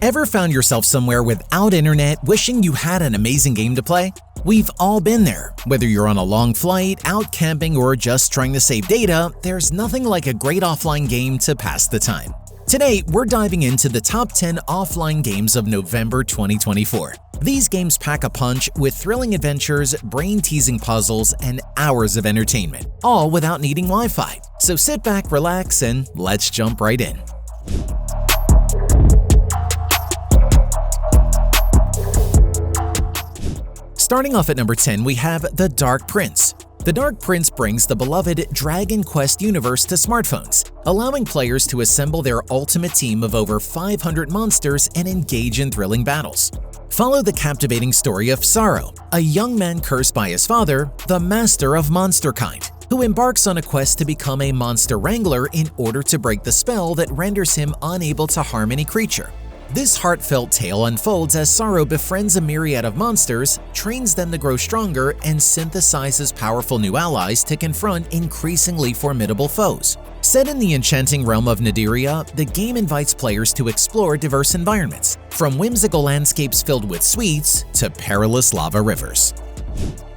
Ever found yourself somewhere without internet, wishing you had an amazing game to play? We've all been there. Whether you're on a long flight, out camping, or just trying to save data, there's nothing like a great offline game to pass the time. Today, we're diving into the top 10 offline games of November 2024. These games pack a punch with thrilling adventures, brain-teasing puzzles, and hours of entertainment, all without needing Wi-Fi. So sit back, relax, and let's jump right in. Starting off at number 10, we have The Dark Prince. The Dark Prince brings the beloved Dragon Quest universe to smartphones, allowing players to assemble their ultimate team of over 500 monsters and engage in thrilling battles. Follow the captivating story of Sorrow, a young man cursed by his father, the master of monsterkind, who embarks on a quest to become a monster wrangler in order to break the spell that renders him unable to harm any creature. This heartfelt tale unfolds as Sorrow befriends a myriad of monsters, trains them to grow stronger, and synthesizes powerful new allies to confront increasingly formidable foes. Set in the enchanting realm of Nadiria, the game invites players to explore diverse environments, from whimsical landscapes filled with sweets to perilous lava rivers.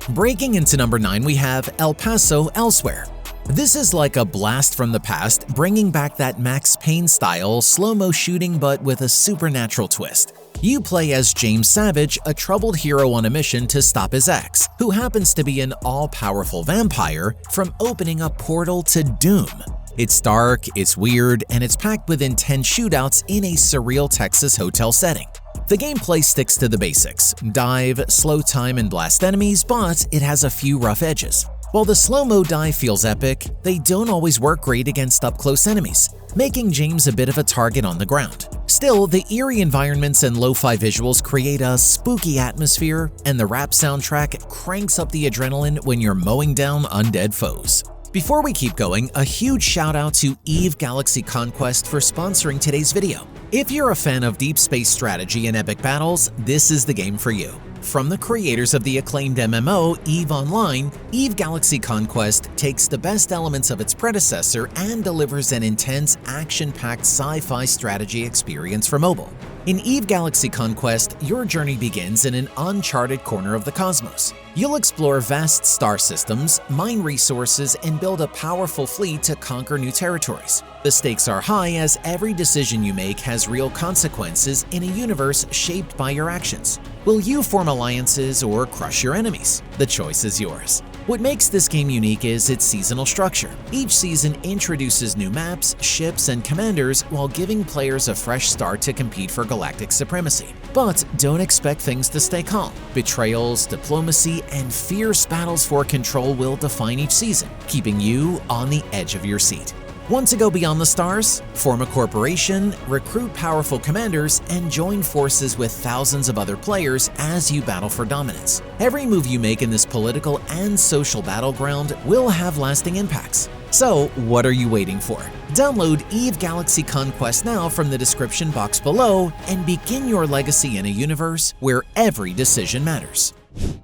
Breaking into number 9, we have El Paso Elsewhere. This is like a blast from the past, bringing back that Max Payne-style slow-mo shooting but with a supernatural twist. You play as James Savage, a troubled hero on a mission to stop his ex, who happens to be an all-powerful vampire, from opening a portal to doom. It's dark, it's weird, and it's packed with intense shootouts in a surreal Texas hotel setting. The gameplay sticks to the basics: dive, slow time, and blast enemies, but it has a few rough edges. While the slow-mo dive feels epic, they don't always work great against up-close enemies, making James a bit of a target on the ground. Still, the eerie environments and lo-fi visuals create a spooky atmosphere, and the rap soundtrack cranks up the adrenaline when you're mowing down undead foes. Before we keep going, a huge shout out to Eve Galaxy Conquest for sponsoring today's video. If you're a fan of deep space strategy and epic battles, this is the game for you. From the creators of the acclaimed MMO EVE Online, Eve Galaxy Conquest takes the best elements of its predecessor and delivers an intense, action-packed sci-fi strategy experience for mobile. In Eve Galaxy Conquest, your journey begins in an uncharted corner of the cosmos. You'll explore vast star systems, mine resources, and build a powerful fleet to conquer new territories. The stakes are high as every decision you make has real consequences in a universe shaped by your actions. Will you form alliances or crush your enemies? The choice is yours. What makes this game unique is its seasonal structure. Each season introduces new maps, ships, and commanders while giving players a fresh start to compete for galactic supremacy. But don't expect things to stay calm. Betrayals, diplomacy, and fierce battles for control will define each season, keeping you on the edge of your seat. Want to go beyond the stars? Form a corporation, recruit powerful commanders, and join forces with thousands of other players as you battle for dominance. Every move you make in this political and social battleground will have lasting impacts. So, what are you waiting for? Download Eve Galaxy Conquest now from the description box below and begin your legacy in a universe where every decision matters.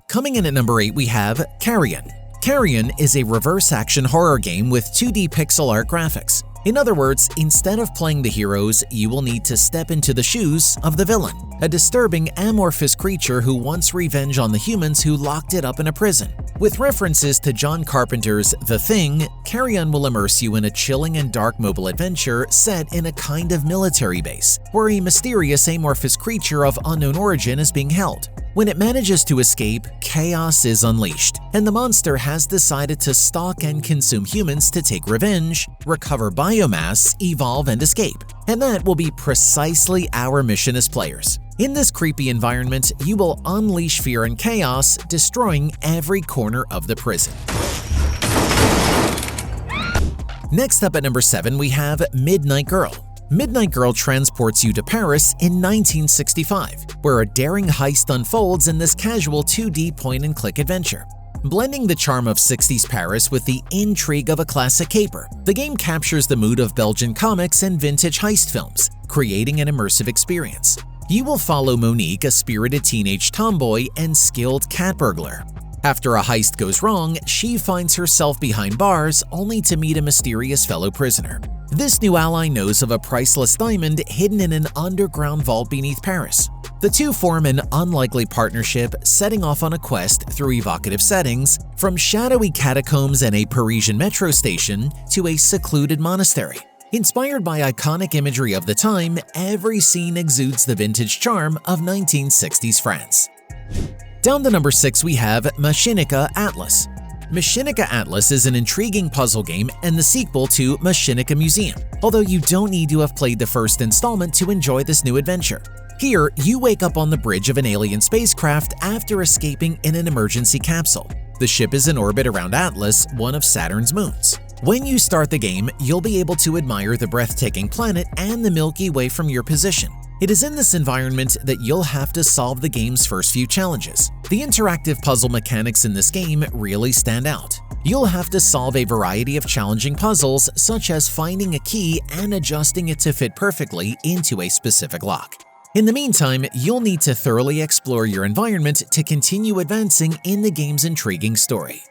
Coming in at number 8, we have Carrion. Carrion is a reverse-action horror game with 2D pixel art graphics. In other words, instead of playing the heroes, you will need to step into the shoes of the villain, a disturbing amorphous creature who wants revenge on the humans who locked it up in a prison. With references to John Carpenter's The Thing, Carrion will immerse you in a chilling and dark mobile adventure set in a kind of military base, where a mysterious amorphous creature of unknown origin is being held. When it manages to escape, chaos is unleashed, and the monster has decided to stalk and consume humans to take revenge, recover biomass, evolve, and escape. And that will be precisely our mission as players. In this creepy environment, you will unleash fear and chaos, destroying every corner of the prison. Next up at number 7, we have Midnight Girl. Midnight Girl transports you to Paris in 1965, where a daring heist unfolds in this casual 2D point-and-click adventure. Blending the charm of 60s Paris with the intrigue of a classic caper, the game captures the mood of Belgian comics and vintage heist films, creating an immersive experience. You will follow Monique, a spirited teenage tomboy and skilled cat burglar. After a heist goes wrong, she finds herself behind bars only to meet a mysterious fellow prisoner. This new ally knows of a priceless diamond hidden in an underground vault beneath Paris. The two form an unlikely partnership, setting off on a quest through evocative settings, from shadowy catacombs and a Parisian metro station to a secluded monastery. Inspired by iconic imagery of the time, every scene exudes the vintage charm of 1960s France. Down to number 6 we have Machinica Atlas. Machinica Atlas is an intriguing puzzle game and the sequel to Machinica Museum, although you don't need to have played the first installment to enjoy this new adventure. Here, you wake up on the bridge of an alien spacecraft after escaping in an emergency capsule. The ship is in orbit around Atlas, one of Saturn's moons. When you start the game, you'll be able to admire the breathtaking planet and the Milky Way from your position. It is in this environment that you'll have to solve the game's first few challenges. The interactive puzzle mechanics in this game really stand out. You'll have to solve a variety of challenging puzzles, such as finding a key and adjusting it to fit perfectly into a specific lock. In the meantime, you'll need to thoroughly explore your environment to continue advancing in the game's intriguing story.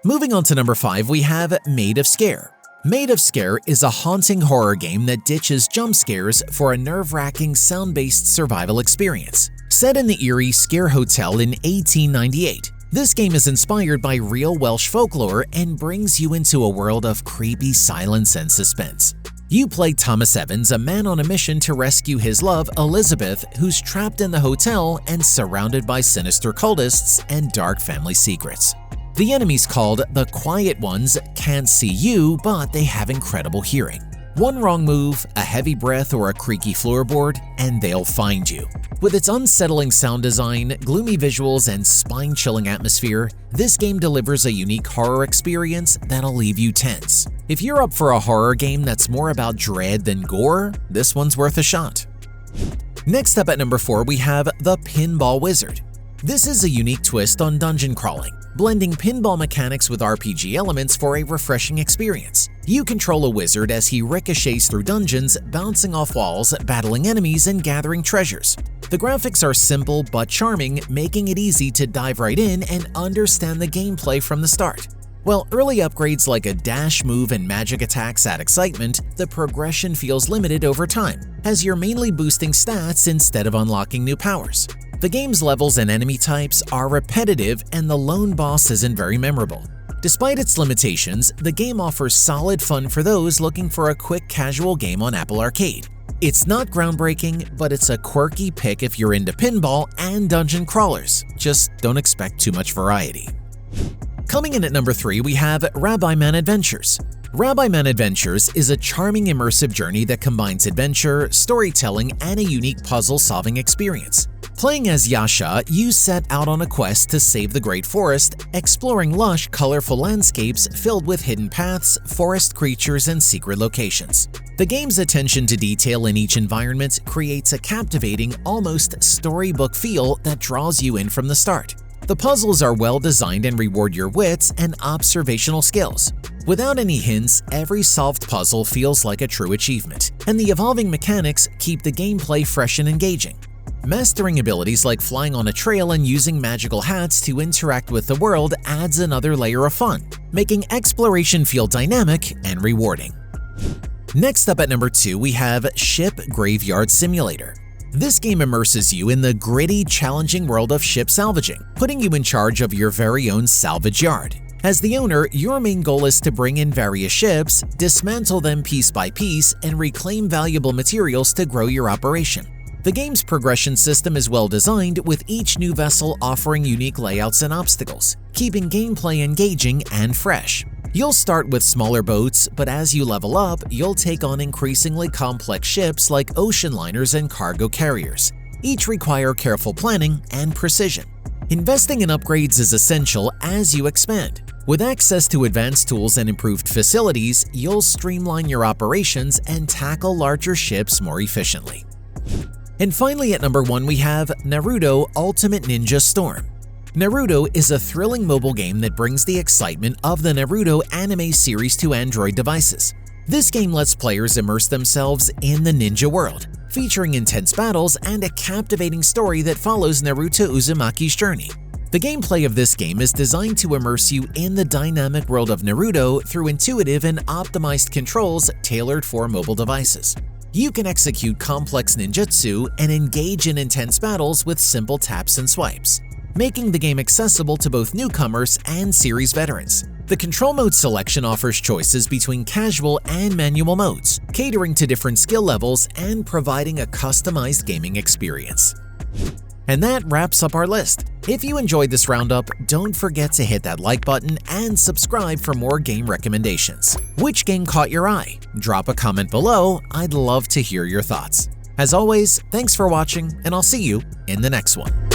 Moving on to number 5, we have Made of Scare. Made of Scare is a haunting horror game that ditches jump scares for a nerve-wracking sound-based survival experience. Set in the eerie Scare Hotel in 1898, this game is inspired by real Welsh folklore and brings you into a world of creepy silence and suspense. You play Thomas Evans, a man on a mission to rescue his love, Elizabeth, who's trapped in the hotel and surrounded by sinister cultists and dark family secrets. The enemies, called the Quiet Ones, can't see you, but they have incredible hearing. One wrong move, a heavy breath, or a creaky floorboard, and they'll find you. With its unsettling sound design, gloomy visuals, and spine-chilling atmosphere, this game delivers a unique horror experience that'll leave you tense. If you're up for a horror game that's more about dread than gore, this one's worth a shot. Next up at number 4, we have the Pinball Wizard. This is a unique twist on dungeon crawling, blending pinball mechanics with RPG elements for a refreshing experience. You control a wizard as he ricochets through dungeons, bouncing off walls, battling enemies, and gathering treasures. The graphics are simple but charming, making it easy to dive right in and understand the gameplay from the start. While early upgrades like a dash move and magic attacks add excitement, the progression feels limited over time, as you're mainly boosting stats instead of unlocking new powers. The game's levels and enemy types are repetitive and the lone boss isn't very memorable. Despite its limitations, the game offers solid fun for those looking for a quick casual game on Apple Arcade. It's not groundbreaking, but it's a quirky pick if you're into pinball and dungeon crawlers. Just don't expect too much variety. Coming in at number 3, we have Rabbiman Adventures. Rabbiman Adventures is a charming immersive journey that combines adventure, storytelling, and a unique puzzle-solving experience. Playing as Yasha, you set out on a quest to save the Great Forest, exploring lush, colorful landscapes filled with hidden paths, forest creatures, and secret locations. The game's attention to detail in each environment creates a captivating, almost storybook feel that draws you in from the start. The puzzles are well designed and reward your wits and observational skills. Without any hints, every solved puzzle feels like a true achievement, and the evolving mechanics keep the gameplay fresh and engaging. Mastering abilities like flying on a trail and using magical hats to interact with the world adds another layer of fun, making exploration feel dynamic and rewarding. Next up at number 2, we have Ship Graveyard Simulator. This game immerses you in the gritty, challenging world of ship salvaging, putting you in charge of your very own salvage yard. As the owner, your main goal is to bring in various ships, dismantle them piece by piece, and reclaim valuable materials to grow your operation. The game's progression system is well designed, with each new vessel offering unique layouts and obstacles, keeping gameplay engaging and fresh. You'll start with smaller boats, but as you level up, you'll take on increasingly complex ships like ocean liners and cargo carriers. Each require careful planning and precision. Investing in upgrades is essential as you expand. With access to advanced tools and improved facilities, you'll streamline your operations and tackle larger ships more efficiently. And finally at number 1, we have NARUTO Ultimate Ninja Storm. NARUTO is a thrilling mobile game that brings the excitement of the Naruto anime series to Android devices. This game lets players immerse themselves in the ninja world, featuring intense battles and a captivating story that follows Naruto Uzumaki's journey. The gameplay of this game is designed to immerse you in the dynamic world of Naruto through intuitive and optimized controls tailored for mobile devices. You can execute complex ninjutsu and engage in intense battles with simple taps and swipes, making the game accessible to both newcomers and series veterans. The control mode selection offers choices between casual and manual modes, catering to different skill levels and providing a customized gaming experience. And that wraps up our list. If you enjoyed this roundup, don't forget to hit that like button and subscribe for more game recommendations. Which game caught your eye? Drop a comment below, I'd love to hear your thoughts. As always, thanks for watching, and I'll see you in the next one.